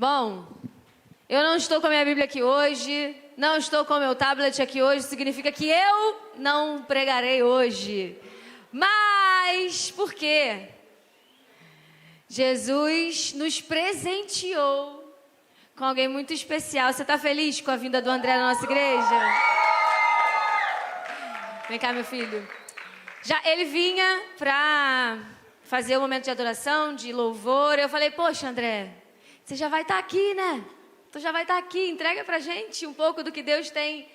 Bom, eu não estou com a minha Bíblia aqui hoje, não estou com o meu tablet aqui hoje, significa que eu não pregarei hoje. Mas, por quê? Jesus nos presenteou com alguém muito especial. Você está feliz com a vinda do André na nossa igreja? Vem cá, meu filho. Ele vinha para fazer o momento de adoração, de louvor. Eu falei, poxa, André, você já vai estar aqui, né? Tu já vai estar aqui, entrega pra gente um pouco do que Deus tem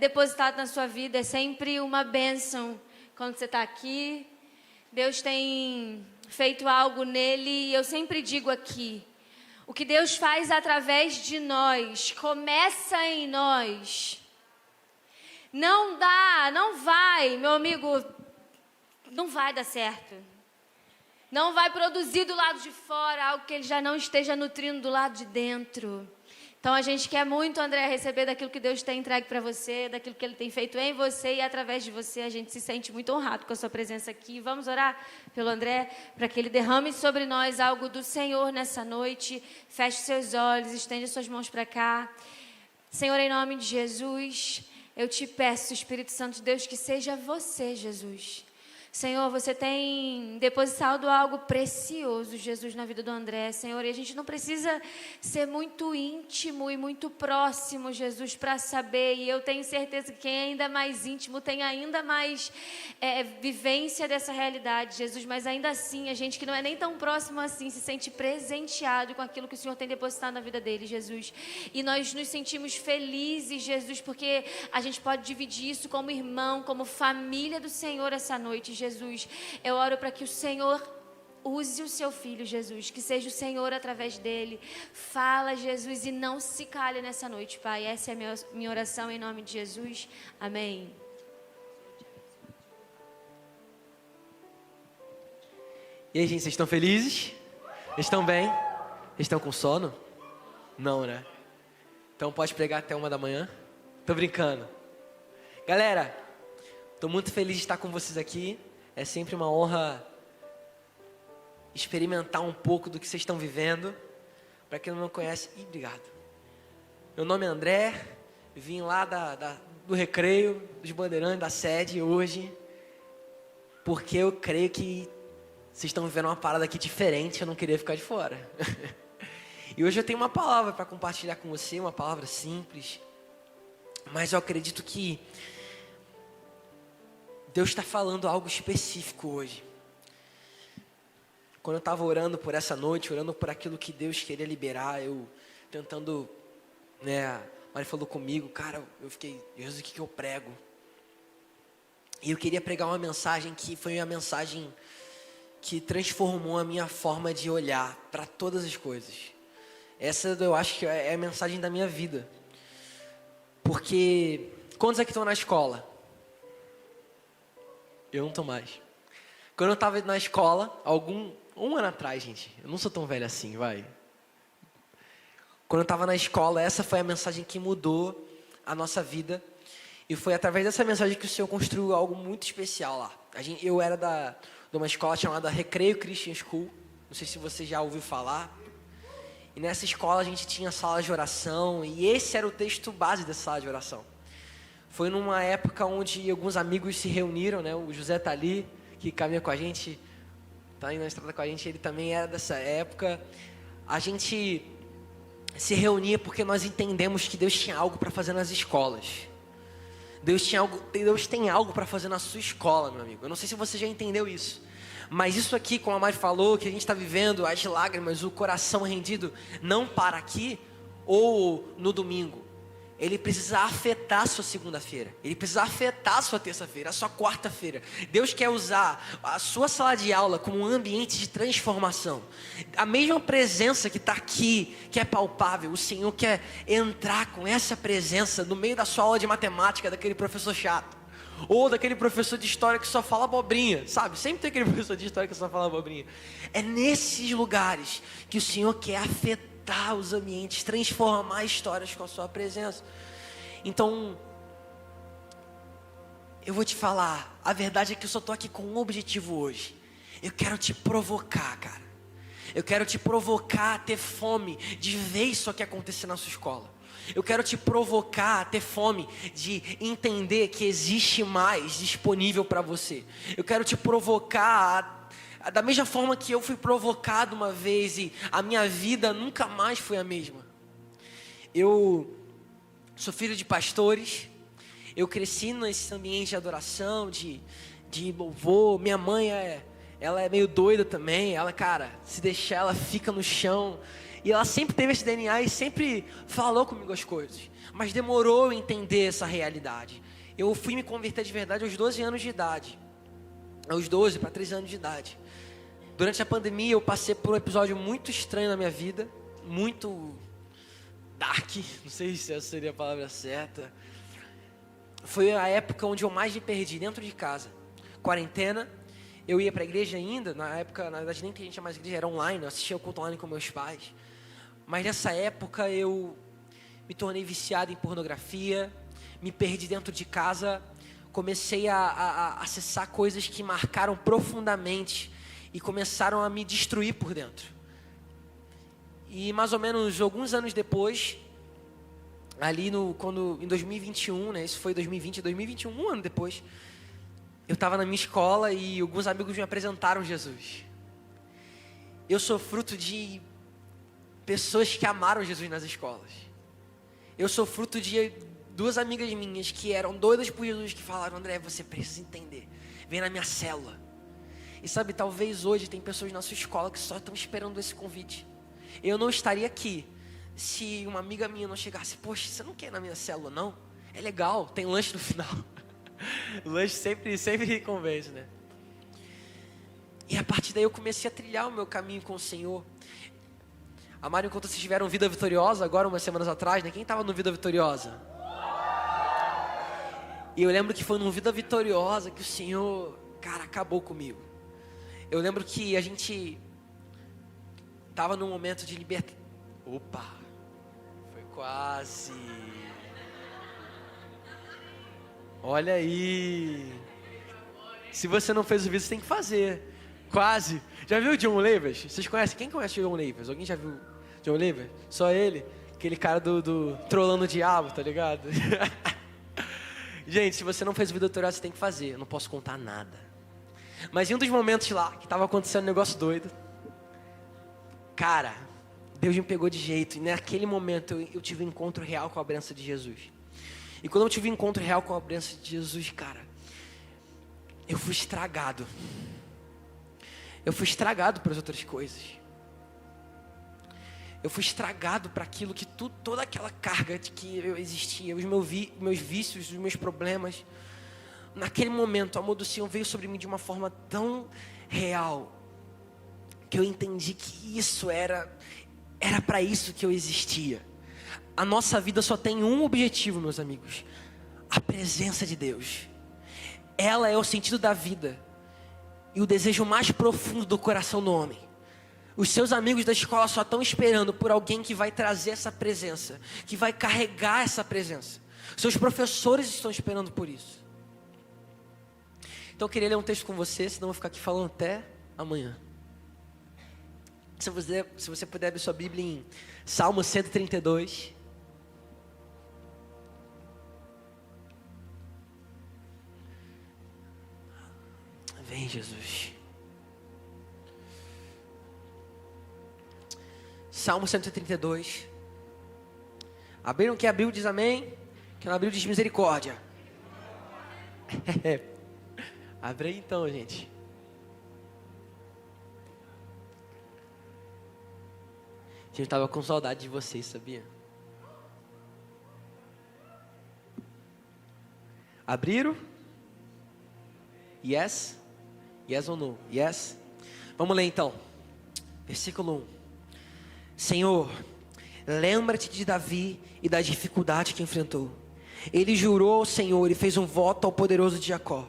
depositado na sua vida. É sempre uma bênção quando você está aqui. Deus tem feito algo nele e eu sempre digo aqui, o que Deus faz através de nós, começa em nós. Não vai, meu amigo, não vai dar certo. Não vai produzir do lado de fora algo que ele já não esteja nutrindo do lado de dentro. Então a gente quer muito, André, receber daquilo que Deus tem entregue para você, daquilo que Ele tem feito em você e através de você. A gente se sente muito honrado com a sua presença aqui. Vamos orar pelo André, para que ele derrame sobre nós algo do Senhor nessa noite. Feche seus olhos, estende suas mãos para cá. Senhor, em nome de Jesus, eu te peço, Espírito Santo de Deus, que seja você, Jesus. Senhor, você tem depositado algo precioso, Jesus, na vida do André, Senhor, e a gente não precisa ser muito íntimo e muito próximo, Jesus, para saber, e eu tenho certeza que quem é ainda mais íntimo tem ainda mais vivência dessa realidade, Jesus, mas ainda assim, a gente que não é nem tão próximo assim, se sente presenteado com aquilo que o Senhor tem depositado na vida dele, Jesus, e nós nos sentimos felizes, Jesus, porque a gente pode dividir isso como irmão, como família do Senhor essa noite, Jesus. Eu oro para que o Senhor use o seu filho, Jesus, que seja o Senhor através dele. Fala, Jesus, e não se cale nessa noite, Pai. Essa é a minha oração em nome de Jesus. Amém. E aí, gente, vocês estão felizes? Estão bem? Estão com sono? Não, né? Então pode pregar até 1 da manhã? Tô brincando. Galera, tô muito feliz de estar com vocês aqui. É sempre uma honra experimentar um pouco do que vocês estão vivendo. Para quem não me conhece, obrigado. Meu nome é André, vim lá do Recreio, dos Bandeirantes, da sede hoje, porque eu creio que vocês estão vivendo uma parada aqui diferente, eu não queria ficar de fora. E hoje eu tenho uma palavra para compartilhar com você, uma palavra simples, mas eu acredito que Deus está falando algo específico hoje. Quando eu estava orando por essa noite, orando por aquilo que Deus queria liberar, eu tentando, a Mari falou comigo, cara, eu fiquei, Jesus, o que eu prego? E eu queria pregar uma mensagem que foi uma mensagem que transformou a minha forma de olhar para todas as coisas. Essa eu acho que é a mensagem da minha vida. Porque, quantos aqui estão na escola? Eu não estou mais. Quando eu estava na escola, um ano atrás, gente, eu não sou tão velho assim, vai. Quando eu estava na escola, essa foi a mensagem que mudou a nossa vida. E foi através dessa mensagem que o Senhor construiu algo muito especial lá. Eu era de uma escola chamada Recreio Christian School. Não sei se você já ouviu falar. E nessa escola a gente tinha sala de oração. E esse era o texto base dessa sala de oração. Foi numa época onde alguns amigos se reuniram, né? O José tá ali, que caminha com a gente, tá aí na estrada com a gente, ele também era dessa época. A gente se reunia porque nós entendemos que Deus tinha algo para fazer nas escolas. Deus tem algo para fazer na sua escola, meu amigo. Eu não sei se você já entendeu isso. Mas isso aqui, como a Mari falou, que a gente está vivendo, as lágrimas, o coração rendido, não para aqui ou no domingo. Ele precisa afetar a sua segunda-feira. Ele precisa afetar a sua terça-feira, a sua quarta-feira. Deus quer usar a sua sala de aula como um ambiente de transformação. A mesma presença que está aqui, que é palpável, o Senhor quer entrar com essa presença no meio da sua aula de matemática, daquele professor chato. Ou daquele professor de história que só fala abobrinha, sabe? Sempre tem aquele professor de história que só fala abobrinha. É nesses lugares que o Senhor quer afetar os ambientes, transformar histórias com a sua presença. Então, eu vou te falar, a verdade é que eu só estou aqui com um objetivo hoje. Eu quero te provocar, cara. Eu quero te provocar a ter fome de ver isso aqui acontecer na sua escola. Eu quero te provocar a ter fome de entender que existe mais disponível para você. Eu quero te provocar da mesma forma que eu fui provocado uma vez e a minha vida nunca mais foi a mesma. Eu sou filho de pastores. Eu cresci nesse ambiente de adoração, de louvor. Minha mãe ela é meio doida também. Ela, cara, se deixar, ela fica no chão. E ela sempre teve esse DNA e sempre falou comigo as coisas. Mas demorou eu entender essa realidade. Eu fui me converter de verdade aos 12 anos de idade. Aos 12 para 13 anos de idade. Durante a pandemia eu passei por um episódio muito estranho na minha vida. Muito dark. Não sei se essa seria a palavra certa. Foi a época onde eu mais me perdi dentro de casa. Quarentena. Eu ia para a igreja ainda. Na época, na verdade, nem que a gente tinha mais igreja. Era online. Eu assistia o culto online com meus pais. Mas nessa época eu me tornei viciado em pornografia, me perdi dentro de casa, comecei a acessar coisas que marcaram profundamente e começaram a me destruir por dentro. E mais ou menos alguns anos depois, ali em 2021, né, isso foi 2020, 2021, um ano depois, eu estava na minha escola e alguns amigos me apresentaram Jesus. Eu sou fruto de pessoas que amaram Jesus nas escolas. Eu sou fruto de duas amigas minhas que eram doidas por Jesus, que falaram: André, você precisa entender, vem na minha célula. E sabe, talvez hoje tem pessoas na sua escola que só estão esperando esse convite. Eu não estaria aqui se uma amiga minha não chegasse: poxa, você não quer ir na minha célula não? É legal, tem lanche no final. O lanche sempre convence, né? E a partir daí eu comecei a trilhar o meu caminho com o Senhor. Amaram, enquanto vocês tiveram Vida Vitoriosa, agora umas semanas atrás, né? Quem estava no Vida Vitoriosa? E eu lembro que foi no Vida Vitoriosa que o Senhor, cara, acabou comigo. Eu lembro que a gente estava num momento de libertação. Opa, foi quase. Olha aí. Se você não fez o vídeo, você tem que fazer. Quase. Já viu o John Levers? Vocês conhecem? Quem conhece o John Levers? Alguém já viu John Levers? Só ele? Aquele cara do trolando o diabo, tá ligado? Gente, se você não fez o vídeo tutorial, você tem que fazer. Eu não posso contar nada. Mas em um dos momentos lá, que estava acontecendo um negócio doido, cara, Deus me pegou de jeito. E naquele momento eu tive um encontro real com a bênção de Jesus. E quando eu tive um encontro real com a bênção de Jesus, cara, eu fui estragado. Eu fui estragado para as outras coisas. Eu fui estragado para aquilo que toda aquela carga de que eu existia, os meus vícios, os meus problemas. Naquele momento, o amor do Senhor veio sobre mim de uma forma tão real, que eu entendi que isso era para isso que eu existia. A nossa vida só tem um objetivo, meus amigos: a presença de Deus. Ela é o sentido da vida e o desejo mais profundo do coração do homem. Os seus amigos da escola só estão esperando por alguém que vai trazer essa presença, que vai carregar essa presença. Seus professores estão esperando por isso. Então eu queria ler um texto com você, senão eu vou ficar aqui falando até amanhã. Se você puder abrir sua Bíblia em Salmo 132. Vem, Jesus. Salmo 132. Abriram, quem abriu diz amém. Quem não abriu diz misericórdia. Abre aí então, gente. A gente tava com saudade de vocês, sabia? Abriram? Yes? Yes ou no? Yes? Vamos ler então. Versículo 1. Senhor, lembra-te de Davi e da dificuldade que enfrentou. Ele jurou ao Senhor e fez um voto ao poderoso de Jacó: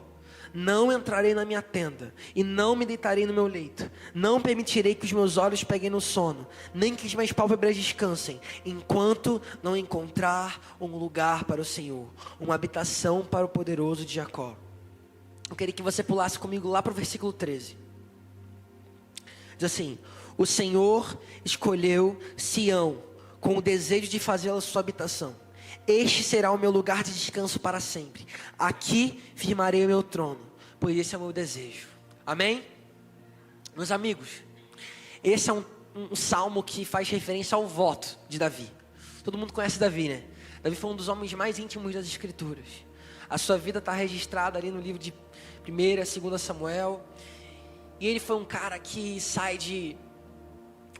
não entrarei na minha tenda e não me deitarei no meu leito. Não permitirei que os meus olhos peguem no sono, nem que as minhas pálpebras descansem, enquanto não encontrar um lugar para o Senhor, uma habitação para o poderoso de Jacó. Eu queria que você pulasse comigo lá para o versículo 13. Diz assim: O Senhor escolheu Sião com o desejo de fazê-la sua habitação. Este será o meu lugar de descanso para sempre. Aqui firmarei o meu trono, pois esse é o meu desejo. Amém? Meus amigos, esse é um salmo que faz referência ao voto de Davi. Todo mundo conhece Davi, né? Davi foi um dos homens mais íntimos das Escrituras. A sua vida está registrada ali no livro de 1ª e 2ª Samuel. E ele foi um cara que sai de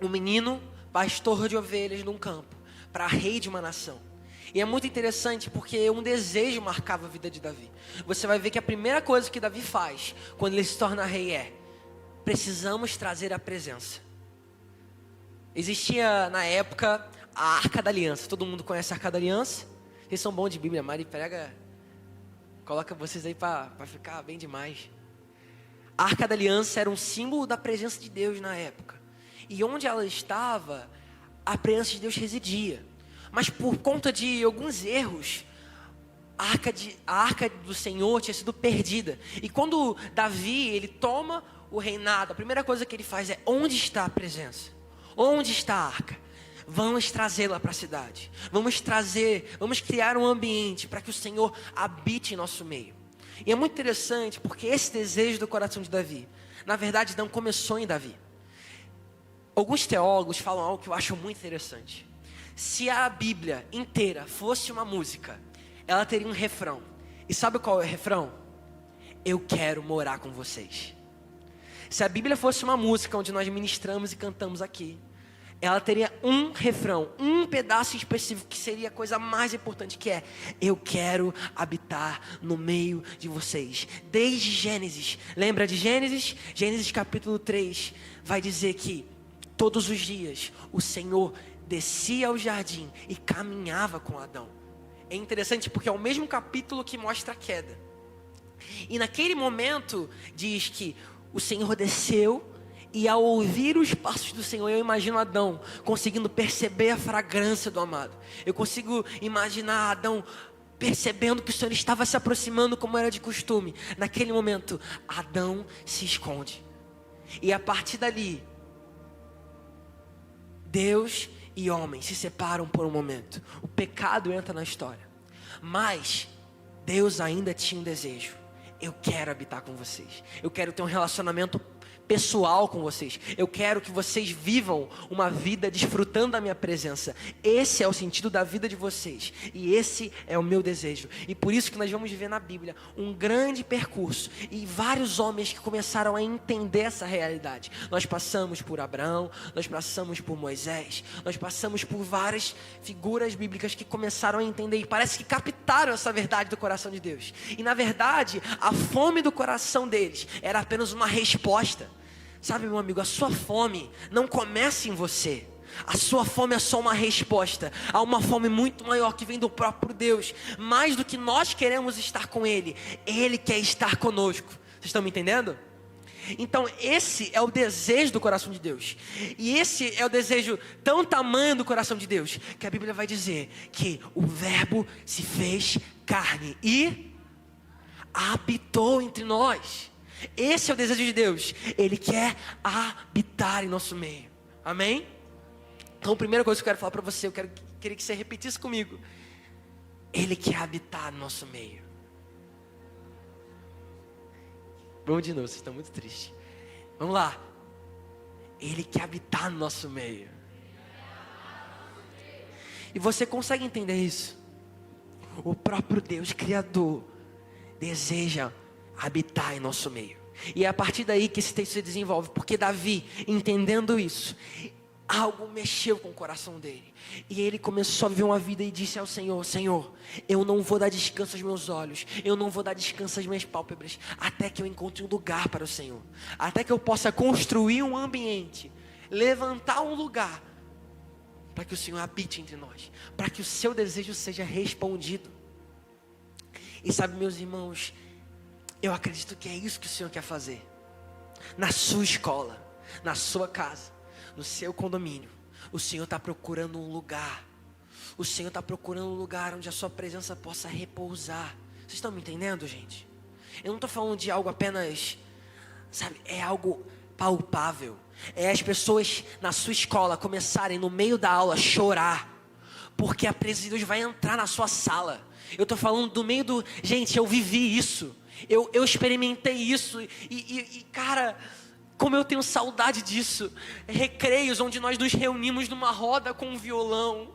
um menino pastor de ovelhas num campo para rei de uma nação. E é muito interessante porque um desejo marcava a vida de Davi. Você vai ver que a primeira coisa que Davi faz quando ele se torna rei é: precisamos trazer a presença. Existia na época a Arca da Aliança. Todo mundo conhece a Arca da Aliança? Vocês são bons de Bíblia, Mari prega, coloca vocês aí para ficar bem demais. A Arca da Aliança era um símbolo da presença de Deus na época. E onde ela estava, a presença de Deus residia. Mas por conta de alguns erros, a arca do Senhor tinha sido perdida. E quando Davi, ele toma o reinado, a primeira coisa que ele faz é: onde está a presença? Onde está a arca? Vamos trazê-la para a cidade. Vamos criar um ambiente para que o Senhor habite em nosso meio. E é muito interessante porque esse desejo do coração de Davi, na verdade, não começou em Davi. Alguns teólogos falam algo que eu acho muito interessante. Se a Bíblia inteira fosse uma música, ela teria um refrão. E sabe qual é o refrão? Eu quero morar com vocês. Se a Bíblia fosse uma música onde nós ministramos e cantamos aqui, ela teria um refrão, um pedaço específico que seria a coisa mais importante, que é: eu quero habitar no meio de vocês. Desde Gênesis, lembra de Gênesis? Gênesis capítulo 3 vai dizer que todos os dias o Senhor descia ao jardim e caminhava com Adão. É interessante porque é o mesmo capítulo que mostra a queda. E naquele momento diz que o Senhor desceu, e ao ouvir os passos do Senhor, eu imagino Adão conseguindo perceber a fragrância do amado. Eu consigo imaginar Adão percebendo que o Senhor estava se aproximando como era de costume. Naquele momento, Adão se esconde. E a partir dali, Deus e homem se separam por um momento. O pecado entra na história. Mas Deus ainda tinha um desejo: eu quero habitar com vocês. Eu quero ter um relacionamento pessoal com vocês. Eu quero que vocês vivam uma vida desfrutando da minha presença. Esse é o sentido da vida de vocês. E esse é o meu desejo. E por isso que nós vamos ver na Bíblia um grande percurso. E vários homens que começaram a entender essa realidade. Nós passamos por Abraão, nós passamos por Moisés, nós passamos por várias figuras bíblicas que começaram a entender. E parece que captaram essa verdade do coração de Deus. E na verdade, a fome do coração deles era apenas uma resposta. Sabe, meu amigo, a sua fome não começa em você. A sua fome é só uma resposta a uma fome muito maior que vem do próprio Deus. Mais do que nós queremos estar com Ele, Ele quer estar conosco. Vocês estão me entendendo? Então esse é o desejo do coração de Deus. E esse é o desejo tão tamanho do coração de Deus, que a Bíblia vai dizer que o Verbo se fez carne e habitou entre nós. Esse é o desejo de Deus. Ele quer habitar em nosso meio. Amém? Então a primeira coisa que eu quero falar para você, queria que você repetisse comigo: Ele quer habitar no nosso meio. Vamos de novo, vocês estão muito tristes. Vamos lá. Ele quer habitar no nosso meio. E você consegue entender isso? O próprio Deus Criador deseja habitar em nosso meio. E é a partir daí que esse texto se desenvolve. Porque Davi, entendendo isso, algo mexeu com o coração dele. E ele começou a viver uma vida e disse ao Senhor: Senhor, eu não vou dar descanso aos meus olhos, eu não vou dar descanso às minhas pálpebras, até que eu encontre um lugar para o Senhor. Até que eu possa construir um ambiente, levantar um lugar, para que o Senhor habite entre nós, para que o seu desejo seja respondido. E sabe, meus irmãos, eu acredito que é isso que o Senhor quer fazer. Na sua escola, na sua casa, no seu condomínio, o Senhor está procurando um lugar. O Senhor está procurando um lugar onde a sua presença possa repousar. Vocês estão me entendendo, gente? Eu não estou falando de algo apenas, sabe, é algo palpável. É as pessoas na sua escola começarem no meio da aula a chorar, porque a presença de Deus vai entrar na sua sala. Eu estou falando do meio do... Gente, eu vivi isso. Eu experimentei isso. Cara, como eu tenho saudade disso. Recreios onde nós nos reunimos numa roda com um violão.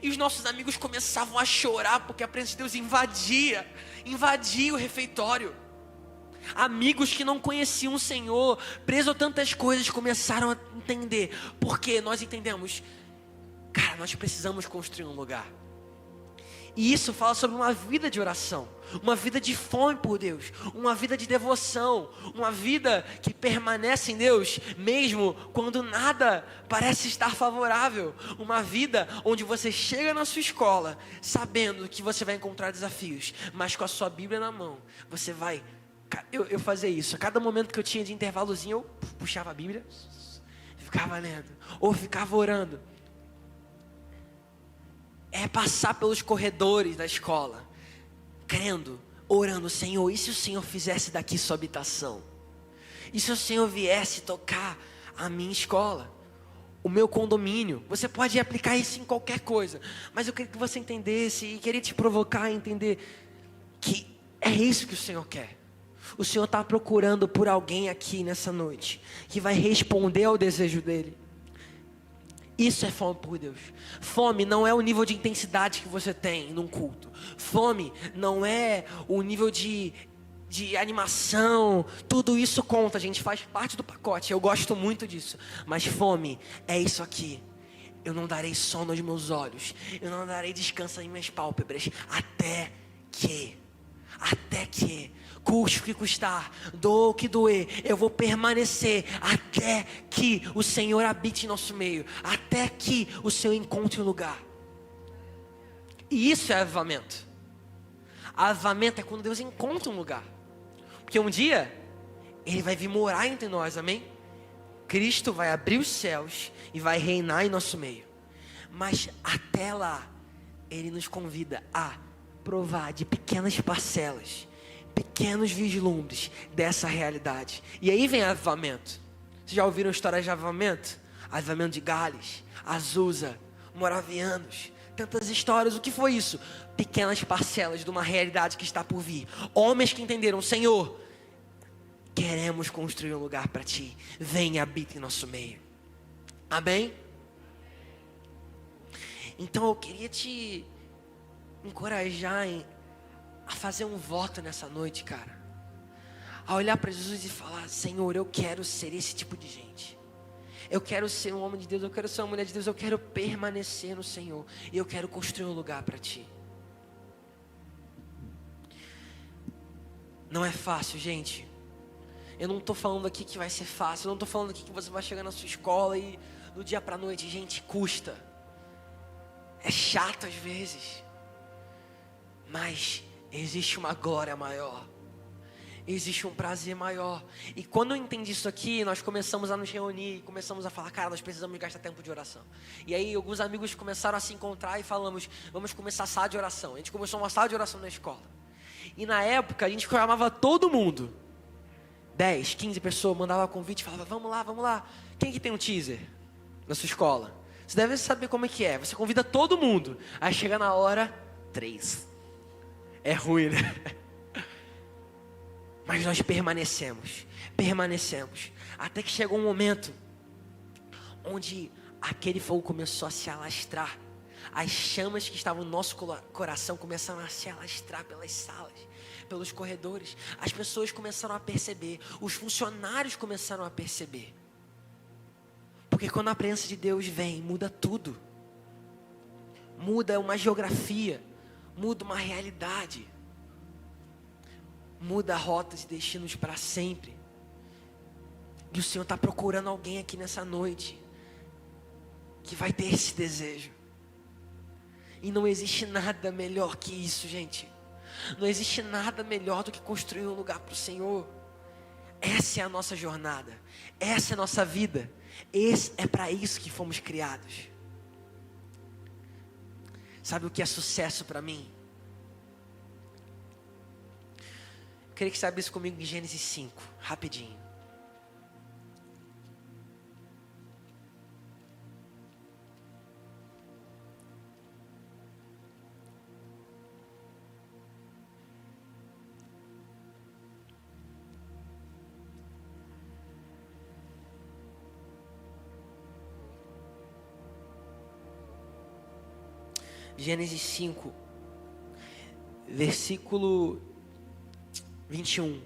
E os nossos amigos começavam a chorar porque a presença de Deus invadia o refeitório. Amigos que não conheciam o Senhor, presos a tantas coisas, começaram a entender. Porque nós entendemos, cara, nós precisamos construir um lugar. E isso fala sobre uma vida de oração, uma vida de fome por Deus, uma vida de devoção, uma vida que permanece em Deus, mesmo quando nada parece estar favorável. Uma vida onde você chega na sua escola, sabendo que você vai encontrar desafios, mas com a sua Bíblia na mão, você vai... Eu fazia isso, a cada momento que eu tinha de intervalozinho, eu puxava a Bíblia, ficava lendo, ou ficava orando. É passar pelos corredores da escola, crendo, orando, Senhor, e se o Senhor fizesse daqui sua habitação? E se o Senhor viesse tocar a minha escola, o meu condomínio? Você pode aplicar isso em qualquer coisa, mas eu queria que você entendesse e queria te provocar a entender que é isso que o Senhor quer. O Senhor está procurando por alguém aqui nessa noite, que vai responder ao desejo dEle. Isso é fome por Deus. Fome não é o nível de intensidade que você tem num culto. Fome não é o nível de animação. Tudo isso conta, gente, faz parte do pacote. Eu gosto muito disso. Mas fome é isso aqui. Eu não darei sono aos meus olhos. Eu não darei descanso às minhas pálpebras. Até que, custe o que custar, doa o que doer, eu vou permanecer até que o Senhor habite em nosso meio, até que o Senhor encontre um lugar. E isso é avivamento. Avivamento é quando Deus encontra um lugar, porque um dia Ele vai vir morar entre nós, amém? Cristo vai abrir os céus e vai reinar em nosso meio, mas até lá Ele nos convida a provar de pequenas parcelas, pequenos vislumbres dessa realidade. E aí vem avivamento. Vocês já ouviram histórias de avivamento? Avivamento de Gales, Azusa, Moravianos, tantas histórias. O que foi isso? Pequenas parcelas de uma realidade que está por vir. Homens que entenderam, Senhor, queremos construir um lugar para Ti. Vem e habita em nosso meio. Amém? Então eu queria te encorajar a fazer um voto nessa noite, cara. A olhar para Jesus e falar, Senhor, eu quero ser esse tipo de gente. Eu quero ser um homem de Deus, eu quero ser uma mulher de Deus, eu quero permanecer no Senhor. E eu quero construir um lugar para Ti. Não é fácil, gente. Eu não estou falando aqui que vai ser fácil. Eu não estou falando aqui que você vai chegar na sua escola e do dia para a noite, gente, custa. É chato às vezes. Mas existe uma glória maior. Existe um prazer maior. E quando eu entendi isso aqui, nós começamos a nos reunir. Começamos a falar, cara, nós precisamos gastar tempo de oração. E aí alguns amigos começaram a se encontrar e falamos, vamos começar a sala de oração. A gente começou uma sala de oração na escola. E na época a gente chamava todo mundo. 10, 15 pessoas, mandava convite e falava, vamos lá. Quem que tem um teaser na sua escola? Você deve saber como é que é. Você convida todo mundo. Aí chega na hora, 3. É ruim, né? Mas nós permanecemos, até que chegou um momento onde aquele fogo começou a se alastrar. As chamas que estavam no nosso coração começaram a se alastrar pelas salas, pelos corredores. As pessoas começaram a perceber, os funcionários começaram a perceber. Porque quando a presença de Deus vem, muda tudo. Muda uma geografia, muda uma realidade. Muda rotas e destinos para sempre. E o Senhor está procurando alguém aqui nessa noite que vai ter esse desejo. E não existe nada melhor que isso, gente. Não existe nada melhor do que construir um lugar para o Senhor. Essa é a nossa jornada. Essa é a nossa vida. É para isso que fomos criados. Sabe o que é sucesso para mim? Eu queria que você abrisse comigo em Gênesis 5, rapidinho. Gênesis 5, versículo 21.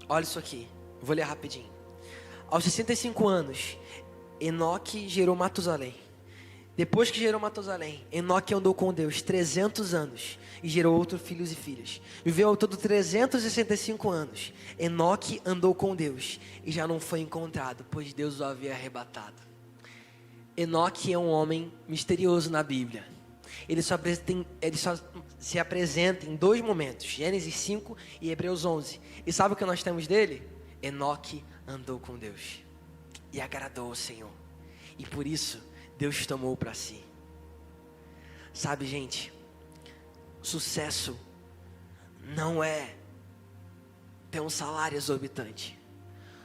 Olha isso aqui, vou ler rapidinho. Aos 65 anos, Enoque gerou Matusalém. Depois que gerou Matusalém, Enoque andou com Deus 300 anos e gerou outros filhos e filhas. Viveu ao todo 365 anos. Enoque andou com Deus e já não foi encontrado, pois Deus o havia arrebatado. Enoque é um homem misterioso na Bíblia. Ele só se apresenta em dois momentos, Gênesis 5 e Hebreus 11. E sabe o que nós temos dele? Enoque andou com Deus e agradou ao Senhor. E por isso, Deus tomou para si. Sabe, gente, sucesso não é ter um salário exorbitante.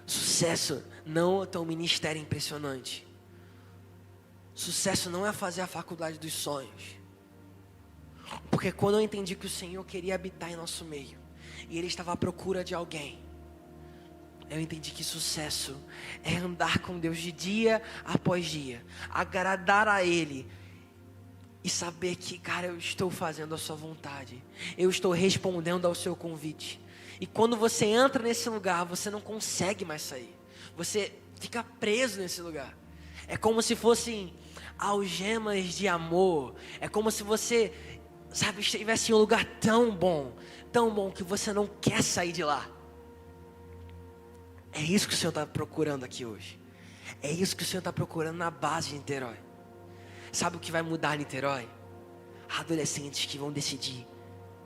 Sucesso não é ter um ministério impressionante. Sucesso não é fazer a faculdade dos sonhos. Porque quando eu entendi que o Senhor queria habitar em nosso meio, e Ele estava à procura de alguém, eu entendi que sucesso é andar com Deus de dia após dia, agradar a Ele e saber que, cara, eu estou fazendo a sua vontade, eu estou respondendo ao seu convite. E quando você entra nesse lugar, você não consegue mais sair, você fica preso nesse lugar. É como se fossem algemas de amor, é como se você, sabe, estivesse em um lugar tão bom que você não quer sair de lá. É isso que o Senhor está procurando aqui hoje. É isso que o Senhor está procurando na base de Niterói. Sabe o que vai mudar Niterói? Adolescentes que vão decidir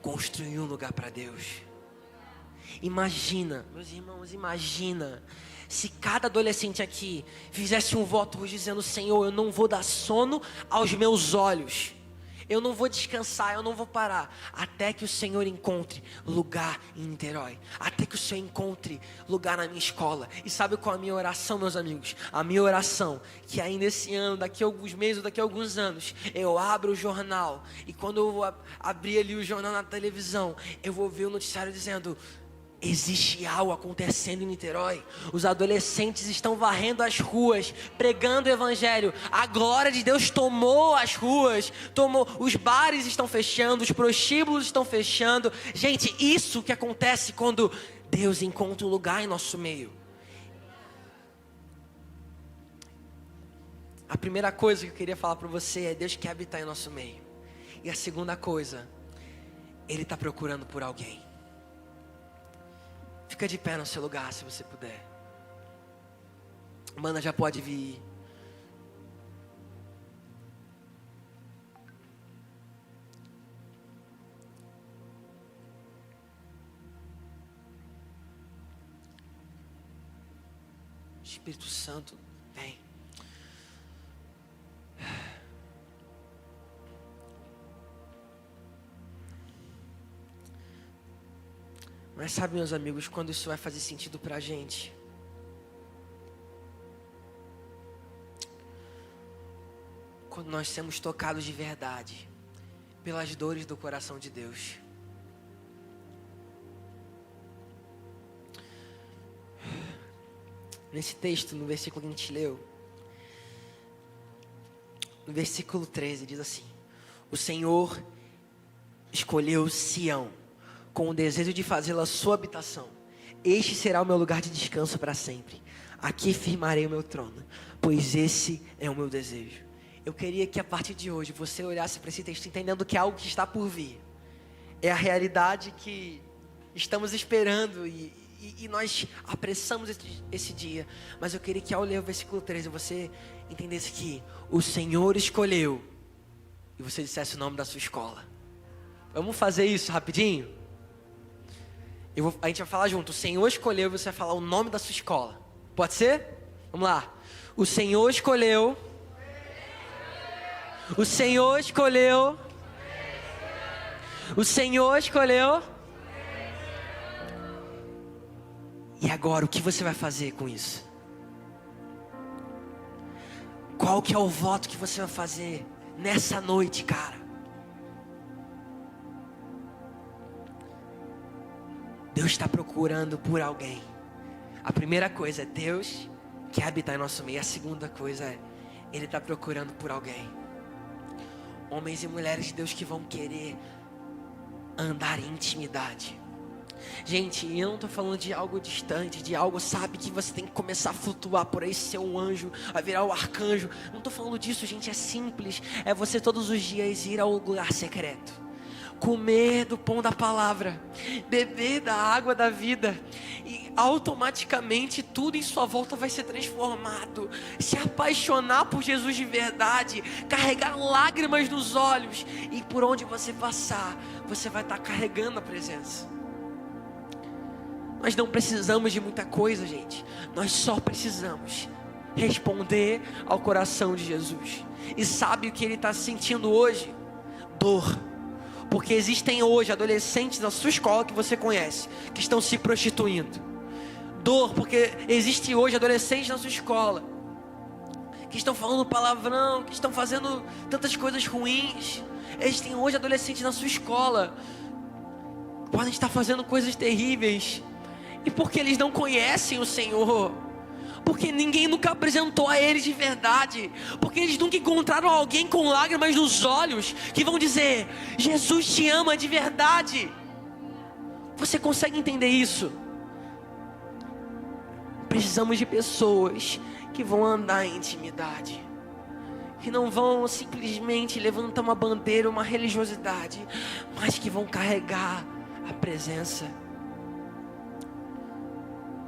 construir um lugar para Deus. Imagina, meus irmãos, imagina se cada adolescente aqui fizesse um voto hoje dizendo: Senhor, eu não vou dar sono aos meus olhos, eu não vou descansar, eu não vou parar, até que o Senhor encontre lugar em Niterói, até que o Senhor encontre lugar na minha escola. E sabe qual é a minha oração, meus amigos? A minha oração, que ainda esse ano, daqui a alguns meses, daqui a alguns anos, eu abro o jornal, e quando eu abrir ali o jornal na televisão, eu vou ver o noticiário dizendo: existe algo acontecendo em Niterói. Os adolescentes estão varrendo as ruas, pregando o evangelho. A glória de Deus tomou as ruas, os bares estão fechando, os prostíbulos estão fechando. Gente, isso que acontece quando Deus encontra um lugar em nosso meio. A primeira coisa que eu queria falar para você é: Deus quer habitar em nosso meio. E a segunda coisa, Ele está procurando por alguém. Fica de pé no seu lugar, se você puder. Mana, já pode vir. Espírito Santo, vem. Mas sabe, meus amigos, quando isso vai fazer sentido pra gente? Quando nós somos tocados de verdade pelas dores do coração de Deus. Nesse texto, no versículo que a gente leu, no versículo 13, diz assim: o Senhor escolheu Sião com o desejo de fazê-la sua habitação. Este será o meu lugar de descanso para sempre. Aqui firmarei o meu trono, pois esse é o meu desejo. Eu queria que a partir de hoje você olhasse para esse texto entendendo que é algo que está por vir. É a realidade que estamos esperando e nós apressamos esse dia. Mas eu queria que ao ler o versículo 13 você entendesse que o Senhor escolheu e você dissesse o nome da sua escola. Vamos fazer isso rapidinho? A gente vai falar junto. O Senhor escolheu e você vai falar o nome da sua escola. Pode ser? Vamos lá. O Senhor escolheu. O Senhor escolheu. O Senhor escolheu. E agora, o que você vai fazer com isso? Qual que é o voto que você vai fazer nessa noite, cara? Deus está procurando por alguém. A primeira coisa é: Deus quer habitar em nosso meio. A segunda coisa é: Ele está procurando por alguém. Homens e mulheres de Deus que vão querer andar em intimidade. Gente, eu não estou falando de algo distante, de algo, sabe, que você tem que começar a flutuar por aí, ser um anjo, a virar o arcanjo. Não estou falando disso, gente, é simples. É você todos os dias ir ao lugar secreto, comer do pão da palavra, beber da água da vida, e automaticamente tudo em sua volta vai ser transformado. Se apaixonar por Jesus de verdade, carregar lágrimas nos olhos, e por onde você passar, você vai estar carregando a presença. Nós não precisamos de muita coisa, gente. Nós só precisamos responder ao coração de Jesus. E sabe o que ele está sentindo hoje? Dor. Porque existem hoje adolescentes na sua escola que você conhece, que estão se prostituindo. Dor, porque existe hoje adolescentes na sua escola que estão falando palavrão, que estão fazendo tantas coisas ruins. Existem hoje adolescentes na sua escola que podem estar fazendo coisas terríveis. E porque eles não conhecem o Senhor, porque ninguém nunca apresentou a eles de verdade, porque eles nunca encontraram alguém com lágrimas nos olhos, que vão dizer: Jesus te ama de verdade. Você consegue entender isso? Precisamos de pessoas que vão andar em intimidade, que não vão simplesmente levantar uma bandeira, uma religiosidade, mas que vão carregar a presença.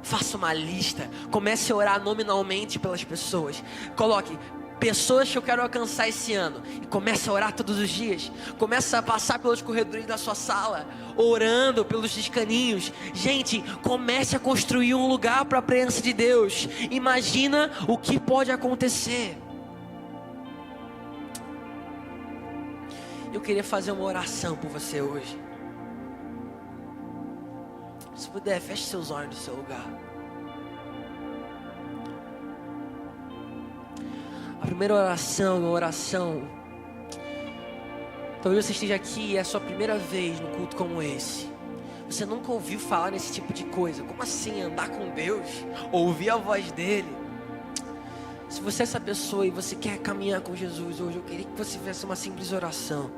Faça uma lista, comece a orar nominalmente pelas pessoas. Coloque pessoas que eu quero alcançar esse ano, e comece a orar todos os dias. Comece a passar pelos corredores da sua sala, orando pelos descaninhos. Gente, comece a construir um lugar para a presença de Deus. Imagina o que pode acontecer. Eu queria fazer uma oração por você hoje. Se puder, feche seus olhos no seu lugar. A primeira oração é uma oração. Talvez você esteja aqui e é a sua primeira vez num culto como esse. Você nunca ouviu falar nesse tipo de coisa. Como assim andar com Deus? Ouvir a voz dele? Se você é essa pessoa e você quer caminhar com Jesus hoje, eu queria que você fizesse uma simples oração.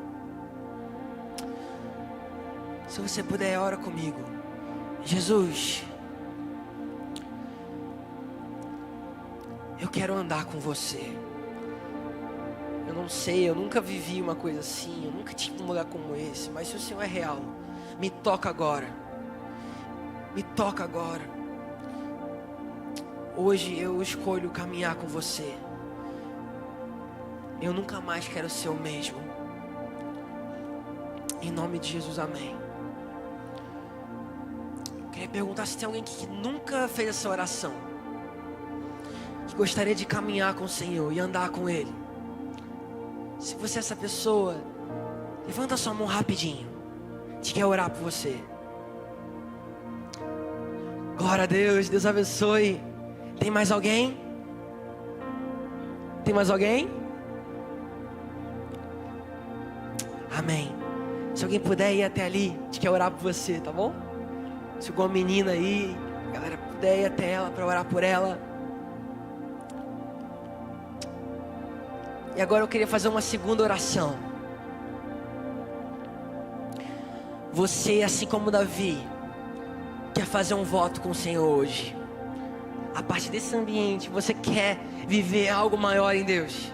Se você puder, ora comigo. Jesus, eu quero andar com você. Eu não sei, eu nunca vivi uma coisa assim, eu nunca tive um lugar como esse, mas se o Senhor é real, me toca agora. Me toca agora. Hoje eu escolho caminhar com você. Eu nunca mais quero ser o mesmo. Em nome de Jesus, amém. Queria perguntar se tem alguém que nunca fez essa oração, que gostaria de caminhar com o Senhor e andar com Ele. Se você é essa pessoa, levanta sua mão rapidinho. A gente quer orar por você. Glória a Deus, Deus abençoe. Tem mais alguém? Tem mais alguém? Amém. Se alguém puder ir até ali, a gente quer orar por você, tá bom? Se alguma menina aí, a galera puder ir até ela para orar por ela. E agora eu queria fazer uma segunda oração. Você, assim como Davi, quer fazer um voto com o Senhor hoje. A partir desse ambiente, você quer viver algo maior em Deus.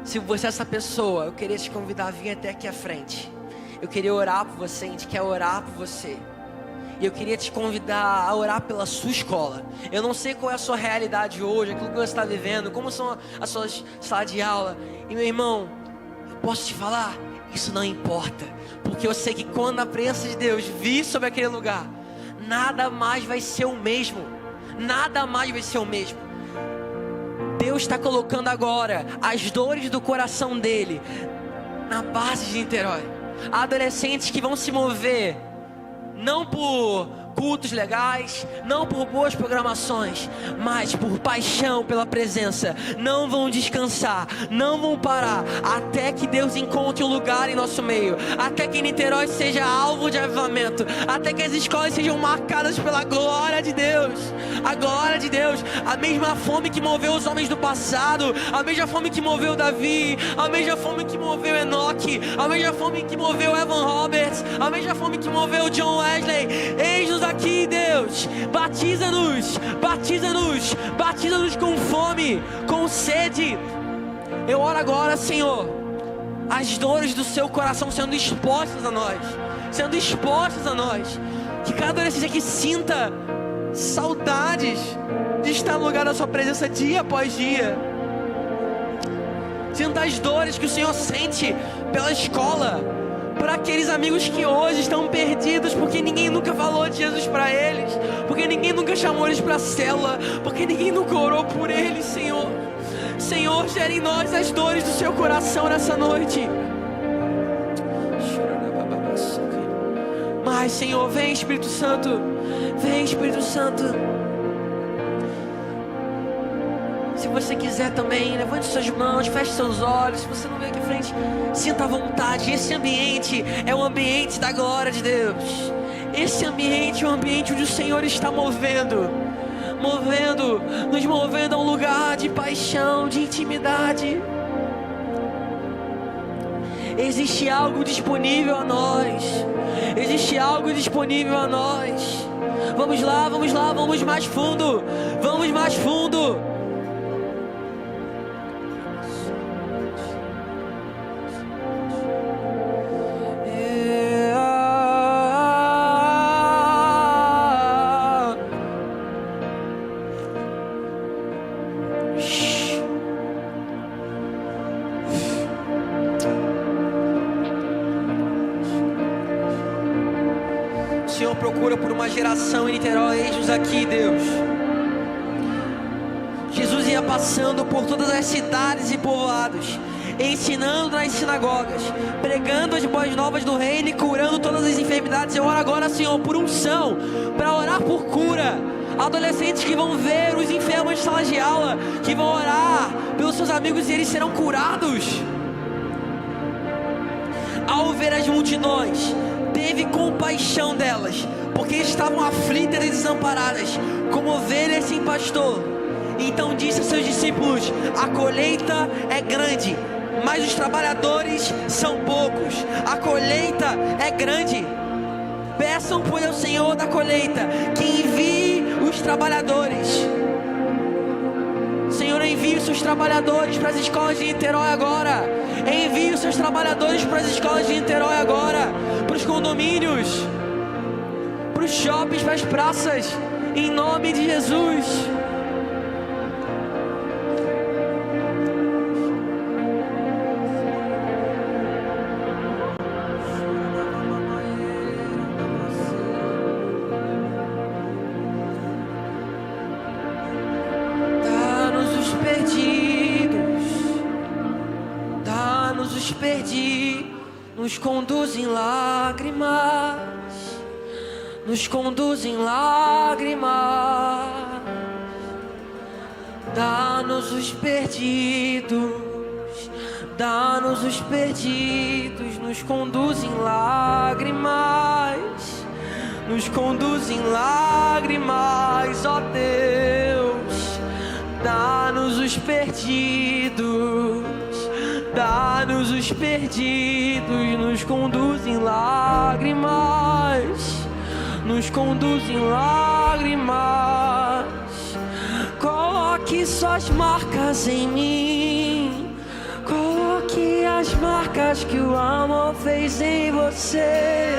Se você é essa pessoa, eu queria te convidar a vir até aqui à frente. Eu queria orar por você, a gente quer orar por você. E eu queria te convidar a orar pela sua escola. Eu não sei qual é a sua realidade hoje, aquilo que você está vivendo, como são as suas salas de aula. E meu irmão, eu posso te falar, isso não importa. Porque eu sei que quando a presença de Deus vir sobre aquele lugar, nada mais vai ser o mesmo. Nada mais vai ser o mesmo. Deus está colocando agora as dores do coração dele na base de Niterói. Há adolescentes que vão se mover não cultos legais, não por boas programações, mas por paixão pela presença. Não vão descansar, não vão parar, até que Deus encontre um lugar em nosso meio, até que Niterói seja alvo de avivamento, até que as escolas sejam marcadas pela glória de Deus. A glória de Deus, a mesma fome que moveu os homens do passado, a mesma fome que moveu Davi, a mesma fome que moveu Enoque, a mesma fome que moveu Evan Roberts, a mesma fome que moveu John Wesley. Eis-nos aqui, Deus. Batiza-nos, batiza-nos, batiza-nos com fome, com sede. Eu oro agora, Senhor, as dores do seu coração sendo expostas a nós, sendo expostas a nós. Que cada adolescente aqui sinta saudades de estar no lugar da sua presença dia após dia. Sinta as dores que o Senhor sente pela escola, por aqueles amigos que hoje estão perdidos, porque ninguém nunca falou de Jesus para eles, porque ninguém nunca chamou eles para a célula, porque ninguém nunca orou por eles, Senhor. Senhor, gera em nós as dores do seu coração nessa noite. Mas, Senhor, vem Espírito Santo, vem Espírito Santo. Se você quiser também, levante suas mãos, feche seus olhos. Se você não vem aqui à frente, sinta a vontade. Esse ambiente é o ambiente da glória de Deus. Esse ambiente é o ambiente onde o Senhor está nos movendo a um lugar de paixão, de intimidade. Existe algo disponível a nós. Existe algo disponível a nós. Vamos lá, vamos mais fundo. Vamos mais fundo. Procura por uma geração em Niterói. Eis-nos aqui, Deus. Jesus ia passando por todas as cidades e povoados, ensinando nas sinagogas, pregando as boas novas do reino e curando todas as enfermidades. Eu oro agora, Senhor, por unção, para orar por cura. Adolescentes que vão ver os enfermos de sala de aula, que vão orar pelos seus amigos e eles serão curados. Ao ver as multidões, teve compaixão delas, porque estavam aflitas e desamparadas, como ovelhas sem pastor. Então disse a seus discípulos: a colheita é grande, mas os trabalhadores são poucos. A colheita é grande. Peçam, pois, ao Senhor da colheita que envie os trabalhadores. Senhor, envie os seus trabalhadores para as escolas de Niterói agora. Envie os seus trabalhadores para as escolas de Niterói agora, para os condomínios, para os shoppings, para as praças, em nome de Jesus. Nos conduz em lágrimas, nos conduz em lágrimas. Dá-nos os perdidos, dá-nos os perdidos. Nos conduz em lágrimas, nos conduz em lágrimas, ó Deus. Dá-nos os perdidos, dá-nos os perdidos. Nos conduz em lágrimas, nos conduz em lágrimas. Coloque suas marcas em mim, coloque as marcas que o amor fez em você.